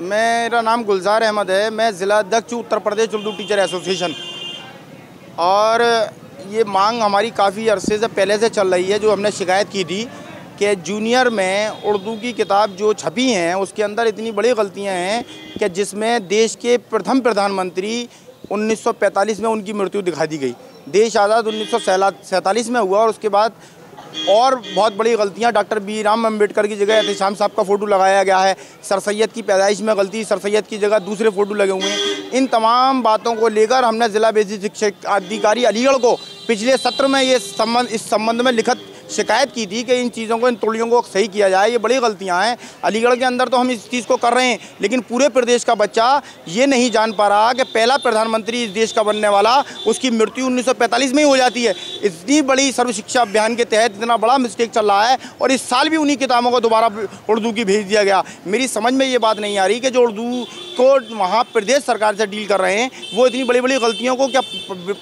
मेरा नाम गुलजार अहमद है। मैं ज़िला अध्यक्ष उत्तर प्रदेश उर्दू टीचर एसोसिएशन। और ये मांग हमारी काफ़ी अरसे से पहले से चल रही है। जो हमने शिकायत की थी कि जूनियर में उर्दू की किताब जो छपी हैं उसके अंदर इतनी बड़ी गलतियां हैं कि जिसमें देश के प्रथम प्रधानमंत्री 1945 में उनकी मृत्यु दिखा दी गई। देश आज़ाद 1947 में हुआ और उसके बाद और बहुत बड़ी गलतियां, डॉक्टर बी आर अम्बेडकर की जगह एहतशाम साहब का फ़ोटो लगाया गया है। सर सैयद की पैदाइश में गलती, सर सैयद की जगह दूसरे फ़ोटो लगे हुए हैं। इन तमाम बातों को लेकर हमने ज़िला बेसिक शिक्षा अधिकारी अलीगढ़ को पिछले सत्र में इस संबंध में लिखित शिकायत की थी कि इन चीज़ों को, इन त्रुटियों को सही किया जाए। ये बड़ी गलतियां हैं। अलीगढ़ के अंदर तो हम इस चीज़ को कर रहे हैं, लेकिन पूरे प्रदेश का बच्चा ये नहीं जान पा रहा कि पहला प्रधानमंत्री इस देश का बनने वाला, उसकी मृत्यु 1945 में ही हो जाती है। इतनी बड़ी सर्व शिक्षा अभियान के तहत इतना बड़ा मिस्टेक चल रहा है और इस साल भी उन्हीं किताबों को दोबारा उर्दू की भेज दिया गया। मेरी समझ में ये बात नहीं आ रही कि जो उर्दू को वहाँ प्रदेश सरकार से डील कर रहे हैं वो इतनी बड़ी बड़ी गलतियों को क्या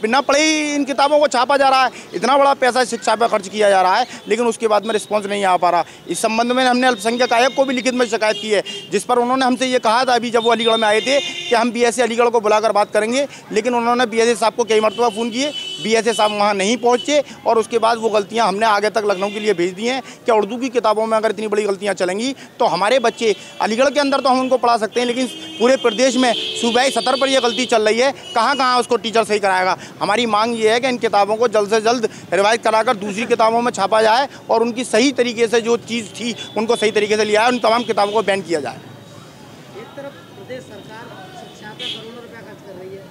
बिना पढ़े ही इन किताबों को छापा जा रहा है। इतना बड़ा पैसा शिक्षा पर खर्च किया जा रहा है, लेकिन उसके बाद में रिस्पांस नहीं आ पा रहा। इस संबंध में हमने अल्पसंख्यक आयोग को भी लिखित में शिकायत की है, जिस पर उन्होंने हमसे ये कहा था अभी जब वो अलीगढ़ में आए थे कि हम बीएसए अलीगढ़ को बुलाकर बात करेंगे, लेकिन उन्होंने बीएसए साहब को कई मरतबा फ़ोन किए, बीएसए साहब वहाँ नहीं पहुँचे और उसके बाद वो गलतियाँ हमने आगे तक लखनऊ के लिए भेज दी हैं कि उर्दू की किताबों में अगर इतनी बड़ी गलतियाँ चलेंगी तो हमारे बच्चे, अलीगढ़ के अंदर तो हम उनको पढ़ा सकते हैं, लेकिन पूरे प्रदेश में सूबाई सतर पर यह गलती चल रही है। कहाँ कहाँ उसको टीचर सही कराएगा। हमारी मांग ये है कि इन किताबों को जल्द से जल्द रिवाइज कराकर दूसरी किताबों में छापा जाए और उनकी सही तरीके से जो चीज़ थी उनको सही तरीके से लिया है, उन तमाम किताबों को बैन किया जाए। एक तरफ प्रदेश सरकार शिक्षा पर करोड़ों रुपया खर्च कर रही है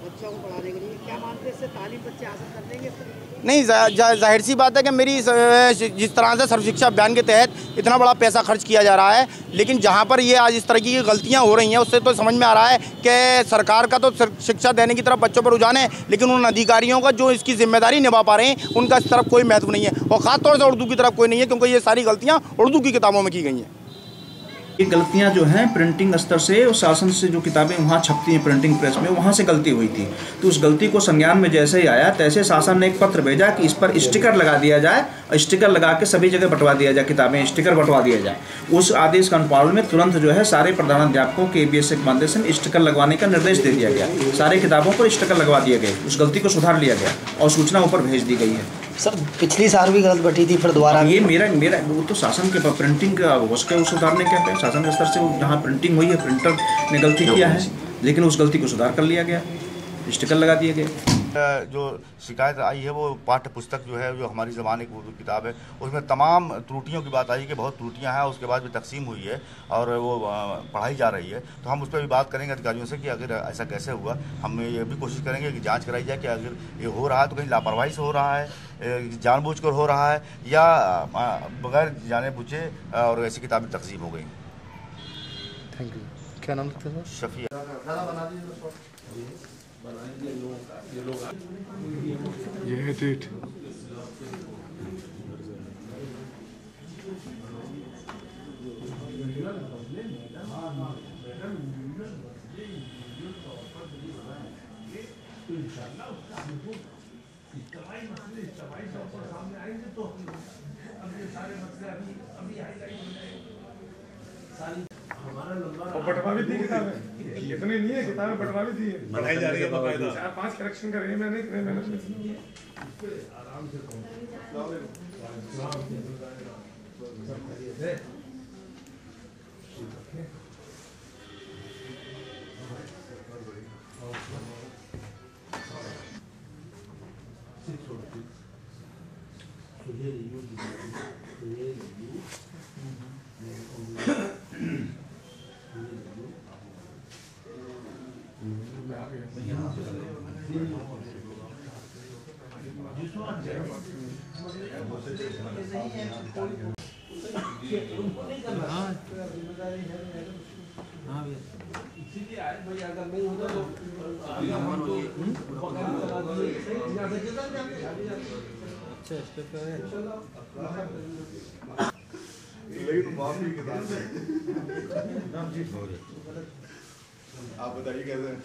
बच्चों को पढ़ाने के लिए, क्या मानते हैं इससे तालीम बच्चे हासिल कर लेंगे? नहीं, जाहिर सी बात है कि मेरी जिस तरह से सर्व शिक्षा अभियान के तहत इतना बड़ा पैसा खर्च किया जा रहा है, लेकिन जहां पर ये आज इस तरह की गलतियां हो रही हैं उससे तो समझ में आ रहा है कि सरकार का तो शिक्षा देने की तरफ बच्चों पर रुझान है, लेकिन उन अधिकारियों का जो इसकी जिम्मेदारी निभा पा रहे हैं उनका इस तरफ कोई महत्व नहीं है और ख़ासतौर से उर्दू की तरफ कोई नहीं है, क्योंकि ये सारी गलतियाँ उर्दू की किताबों में की गई हैं। ये गलतियां जो हैं प्रिंटिंग स्तर से और शासन से जो किताबें वहाँ छपती हैं प्रिंटिंग प्रेस में, वहाँ से गलती हुई थी। तो उस गलती को संज्ञान में जैसे ही आया तैसे शासन ने एक पत्र भेजा कि इस पर स्टिकर लगा दिया जाए और स्टिकर लगा के सभी जगह बंटवा दिया जाए, किताबें स्टिकर बंटवा दिया जाए। उस आदेश के अनुपालन में तुरंत जो है सारे प्रधानाध्यापकों के ABS फाउंडेशन स्टिकर लगवाने का निर्देश दे दिया गया। सारे किताबों पर स्टिकर लगवा दिए गए, उस गलती को सुधार लिया गया और सूचना ऊपर भेज दी गई है। सर पिछली साल भी गलत बटी थी, फिर दोबारा ये मेरा वो तो शासन के प्रिंटिंग का उसके सुधारने क्या है, शासन के स्तर से जहाँ प्रिंटिंग हुई है प्रिंटर ने गलती किया है, लेकिन उस गलती को सुधार कर लिया गया, स्टिकर लगा दिए गए। जो शिकायत आई है वो पाठ्य पुस्तक जो है, जो हमारी ज़बान की उर्दू किताब है, उसमें तमाम त्रुटियों की बात आई कि बहुत त्रुटियां हैं। उसके बाद भी तकसीम हुई है और वो पढ़ाई जा रही है, तो हम उस पर भी बात करेंगे अधिकारियों से कि अगर ऐसा कैसे हुआ। हम ये भी कोशिश करेंगे कि जांच कराई जाए कि अगर ये हो रहा है तो कहीं लापरवाही से हो रहा है, जानबूझकर हो रहा है या बगैर जाने बूझे और ऐसी किताबें तकसीम हो गई। Thank you. क्या नाम लिखते हैं? शफी। ये है डेट। और बटवा भी दी किताबें, इतनी नहीं है किताबें, बटवा भी दी है, बनाई जा रही है बाकायदा। 4-5 करेक्शन करे मैंने, इतने मेहनत में आराम से लेकिन माफी किताब आप बताइए कैसे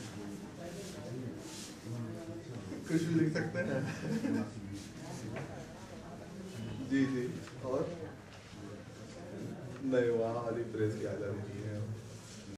कुछ भी लिख सकते हैं। जी जी और नहीं वहाँ वाली प्रेस की आजादी